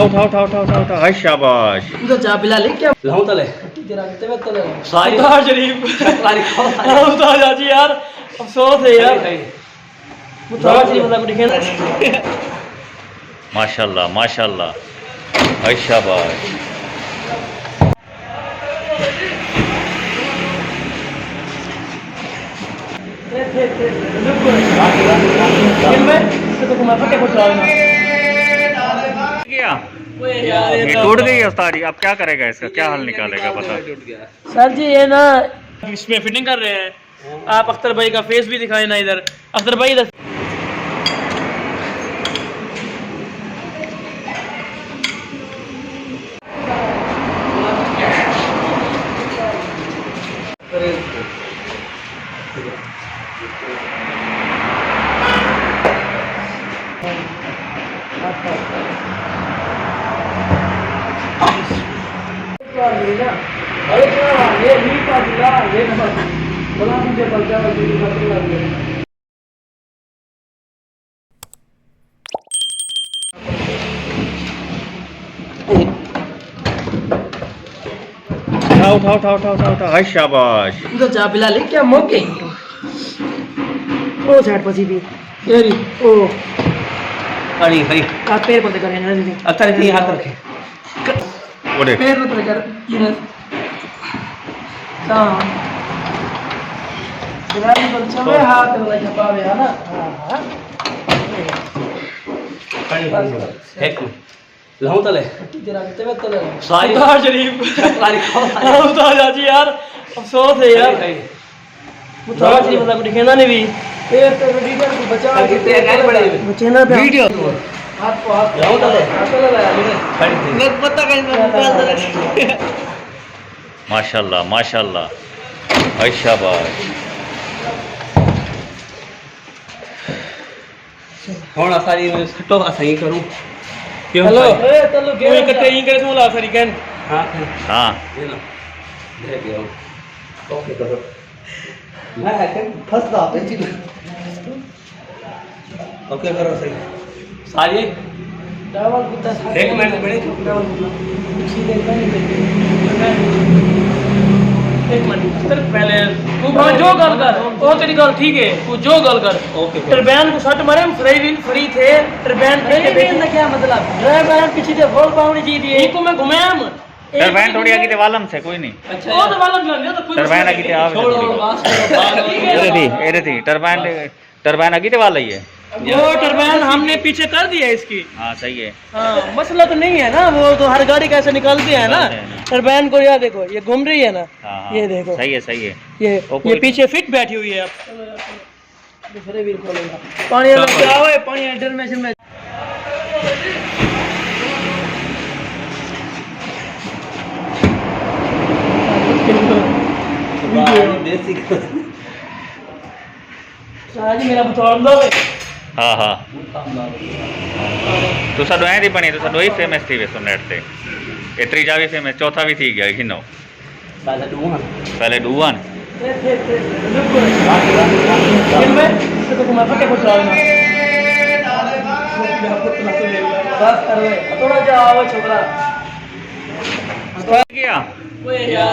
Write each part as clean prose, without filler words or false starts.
उठा उठा उठा उठा उठा, हाय शाबाश। तो चाय पिला ले क्या लाऊं तले तेरा तबीयत तले सारी उतार शरीफ सारी खाओ उतार जाजी यार, अफसोस है यार। उतार शरीफ मतलब दिखे ना। माशाल्लाह माशाल्लाह, हाय शाबाश। क्या ये टूट गई है उस्ताद जी, अब क्या करेगा, इसका क्या हल निकालेगा बता। सर जी ये ना इसमें फिटिंग कर रहे हैं। आप अख्तर भाई का फेस भी दिखाए ना इधर। अख्तर भाई इधर ये लीड का जिला ये बोला मुझे बच्चा उठा उठा उठा उठा उठा, हाय शाबाश। तो चाय पिला ले क्या मौके ओ साइड पसी भी यारी ओ खड़ी खड़ी का पैर पर कर है ना अच्छा इतनी हाथ रखे वो देख पैर पर कर ये हां दिवाली पर चले हाथ वाला छपावे है ना। हां खड़ी एक लाऊं तले तेरा तबीयत तले सारी उतार शरीफ सारी खाओ उतार जाजी यार, अफसोस है यार। उतार शरीफ मतलब दिखे ना नहीं भी पैर पे वीडियो को बचा के कैसे बड़े बचे ना वीडियो हाथ को हाथ लाऊं तले खड़ी मैं पता कहीं मैं माशाल्लाह माशाल्लाह, हाय शाबाश। होना सारी सटो सही करूं क्यों हेलो ए चलो कोई इकट्ठे ही करे तो ला सारी कहन। हां हाँ ये लो दे दियो ओके करो मैं है फंसदा पे चीज ओके करो सही सारी डबल कुत्ता एक मिनट बड़े डबल सीधे नहीं एक मिनट सर पहले तू जो गल कर ओ तेरी गल ठीक है, तू जो गल कर ओके टरबैन को सट मारे हम फ्री थे टरबैन पे क्या मतलब ड्राइवर पीछे से बोल पाऊंगी जी दिए इनको मैं घुमाया हम टरबाइन थोड़ी आगे वालम से कोई नहीं, अच्छा वो तो वाला लग गया तो कोई टरबाइन आगे ते आवे थोड़ी एरे थी टरबाइन आगे ते वाला ही है। वो टरबैन हमने पीछे कर दिया इसकी। हाँ सही है। हाँ मसला तो नहीं है ना, वो तो हर गाड़ी कैसे निकलती है ना। टरबैन को यार देखो ये घूम रही है ना। हाँ, ये देखो सही है सही है। ये पीछे फिट बैठी हुई है। अब दूसरे वीर खोलेगा पानी में क्या है, पानी इंटरनेशनल में जी मेरा बतौर दो। हाँ हाँ तो सडो ऐ थी बनी तो सडो ही फेमस थी वे नेट ते एतरी जा भी फेमस चौथा भी थी गया हिनो पहले डूवन क्या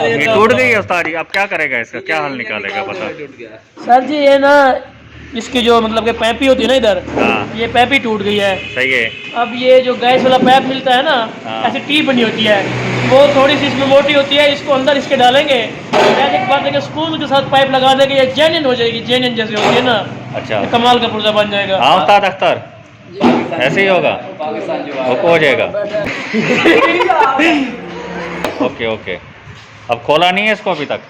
ये टूट गई है उस्ताद जी, अब क्या करेगा, इसका क्या हल निकालेगा बता। सर जी ये ना इसकी जो मतलब कि पैपी होती है ना इधर, हाँ ये पैपी टूट गई है। सही है। अब ये जो गैस वाला पाइप मिलता है ना, हाँ। ऐसी टी बनी होती है, वो थोड़ी सी इसमें मोटी होती है, इसको अंदर इसके डालेंगे ऐसे एक बात है कि स्क्रू के साथ पाइप लगा देंगे, ये जेन्युइन हो जाएगी, जेन्युइन जैसे होती है ना। अच्छा कमाल का पुर्जा बन जाएगा। हाँ उस्ताद अख्तर ऐसे ही होगा, ओके हो जाएगा। ओके ओके अब खोला नहीं है इसको अभी तक।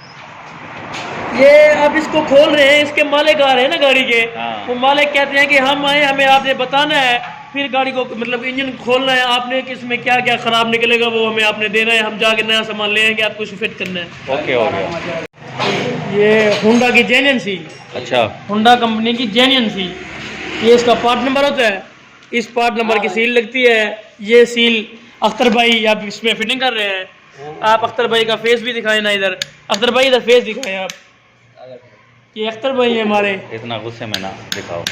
ये अब इसको खोल रहे हैं, इसके मालिक आ रहे हैं ना गाड़ी के। हाँ। वो मालिक कहते हैं कि हम आए, हमें आपने बताना है, फिर गाड़ी को मतलब इंजन खोलना है आपने कि इसमें क्या क्या खराब निकलेगा वो हमें आपने देना है, हम जाके नया सामान ले आएंगे, आपको फिट करना है। ओके हो गया। ये होंडा की जेन्युइन सी, अच्छा होंडा कंपनी की जेन्युइन सी, ये इसका पार्ट नंबर होता है, इस पार्ट नंबर की सील लगती है। ये सील अख्तर भाई आप इसमें फिटिंग कर रहे हैं। आप अख्तर भाई का फेस भी दिखाए ना इधर, अख्तर भाई इधर फेस दिखाए आप, ये अख्तर भाई है हमारे। इतना गुस्से में ना दिखाओ।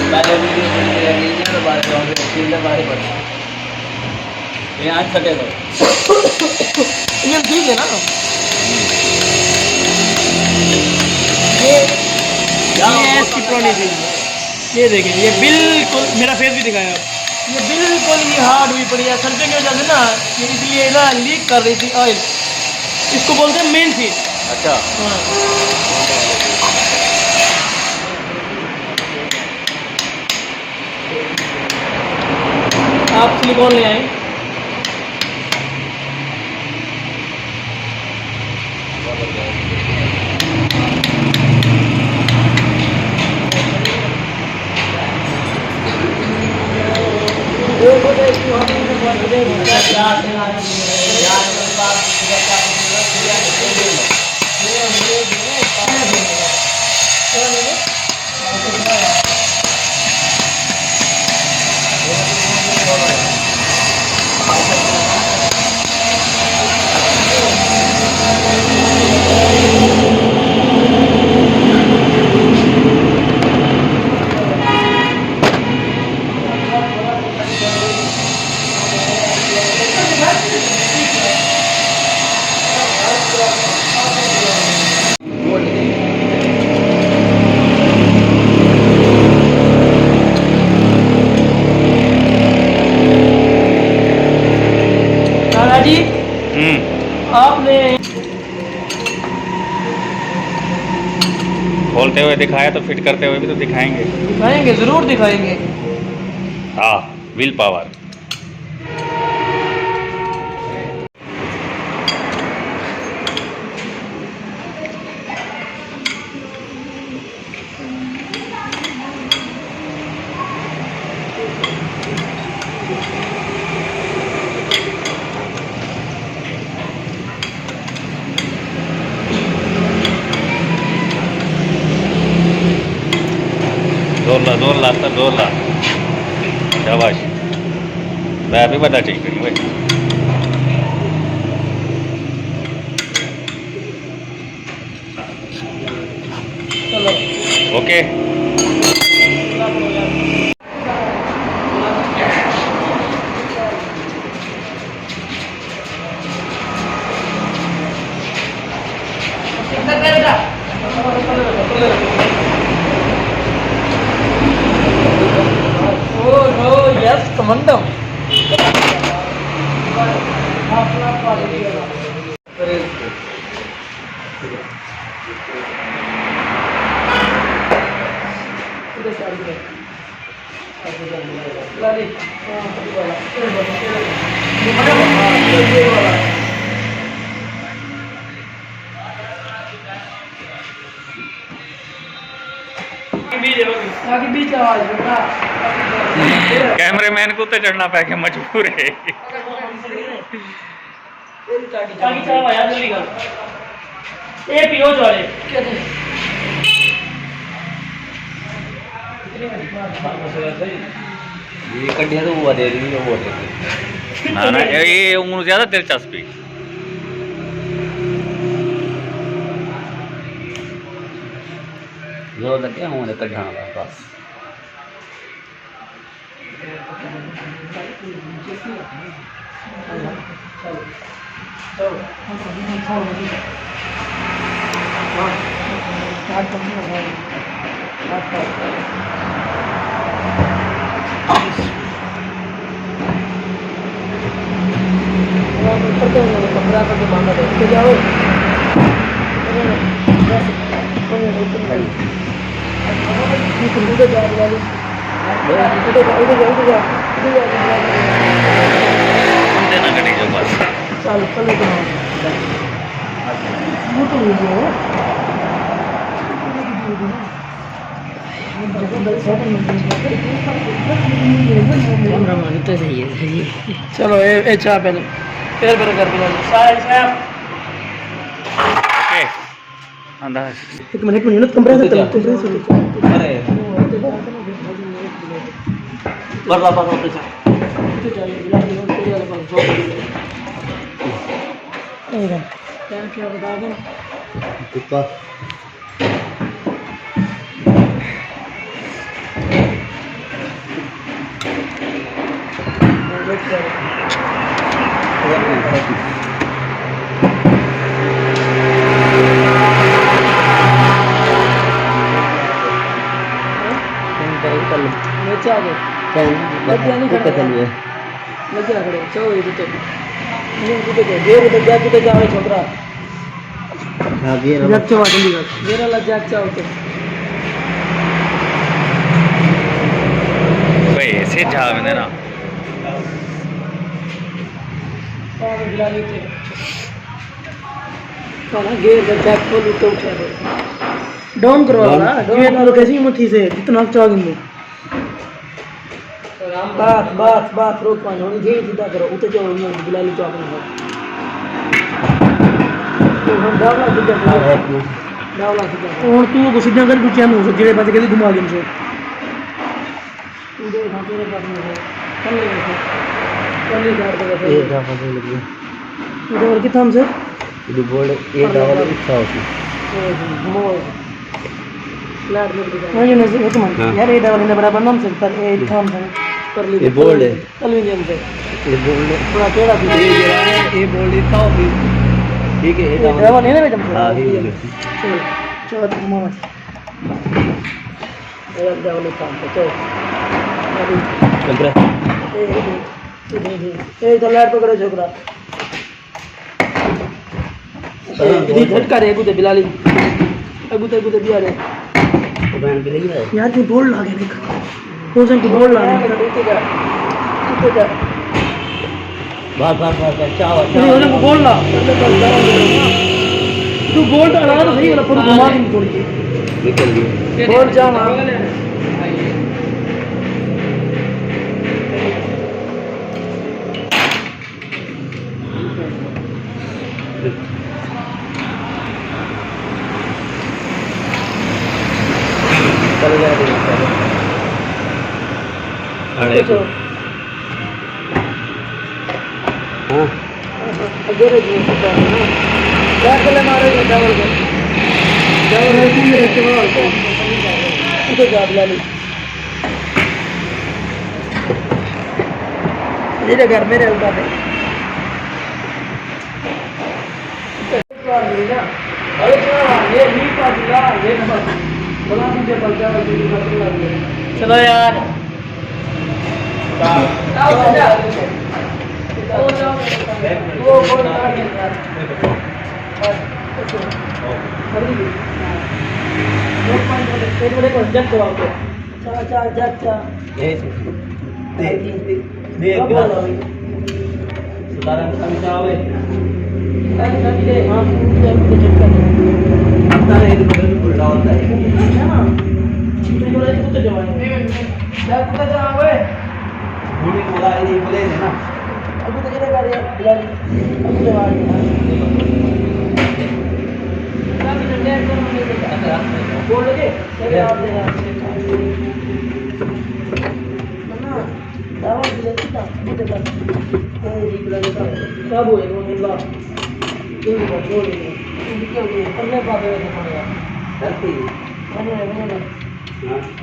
पहले वीडियो बन के लगी है तो बाद में स्टील का बाहर पड़ा ये आज फटेगा ये ठीक है ना ये इसकी पुरानी थी ये देखें ये बिल्कुल मेरा फेस भी दिखाया आप ये बिल्कुल ये हार्ड हुई पड़ी है सर्फिंग की वजह से ना ये इसलिए ना लीक कर रही थी ऑयल इसको बोलते हैं मेन सील अच्छा हाँ आप सिलिकॉन ले आए दादाजी आपने खोलते हुए दिखाया तो फिट करते हुए भी तो दिखाएंगे। दिखाएंगे जरूर दिखाएंगे हाँ व्हील पावर जोर ला सर जोर ला शाबाश मैं भी बता ठीक करी भाई चलो ओके यस कमांडो कैमरेमैन को तो चढ़ना पै गया मजबूर है ये पियो जारे ये कड्डियां तो वो दे रही है वो दे रही ना ना ये उन्होंने ज्यादा दिलचस्पी जो लगे हूं कड्ढां दा बस देना गड्डी जो बस चलो ये चाह पहले फिर कर दिया ओके अंदाज एक मिनट कमरा से अरे बरला पर वापस क्या बता दो कुत्ता नीचे आ गए लग गया खड़े चलो ये तो ये कुछ के गेर तो जा कुछ जावे छोकरा हां गेर जग चवा जल्दी कर गेर वाला जग चाव तो भाई ऐसे जावे ना गेर का जग खोल तो उठा डाउन करवाला गेर ना कैसी मथी से कितना चाव गिन बात रोक पानी होनी चाहिए सीधा करो उते जो बिलाली चौक में तो हम डावला सीधा और तू को सीधा कर कुछ नहीं हो सकता जेड़े बच के घुमा के मुझे तू देख हां तेरे पास में कल गाड़ दे ये डावला दे लगी इधर और कितना हमसे ये बोर्ड ये डावला इच्छा होती घुमाओ फ्लैट में हां ये नजर एक मिनट यार ये डावला ने बराबर नाम से पर ये थाम था ये बोल्ड है एल्युमिनियम से ये बोल्ड पूरा टेढ़ा भी ये बोल्ड इसका भी ठीक है ये डबल नहीं ना बेटा हां ये चलो चलो घुमाओ ये डबल काम तो ए तो लाइट पकड़ो छोकरा ये झटका रे गुदे बिलाली गुदे बिया रे बहन के लिए यार तू बोल लागे देख कोजन को बोल लागे उठे जा बात चाव चाव उन्हें को बोल ला तू बोल डाला तो सही वाला पूरा घुमा के छोड़ के निकल गई बोल जा ना चलो जा अरे तो हां अगर ये पता है ना क्या चले मारे डबल को डबल है तुम मेरे सवाल को इधर जा बिलाली मेरे घर मेरे हल्का पे अरे ये नहीं पास ये नंबर बोला मुझे बच्चा चलो यार aku tak kira kali bilang aku jawab kami nanti akan mengingat boleh ke saya jawab dengan mana jawab bila kita kita kan di bilang kita kamu yang mengilah ini boleh ini kita ni pernah pada mana nanti mana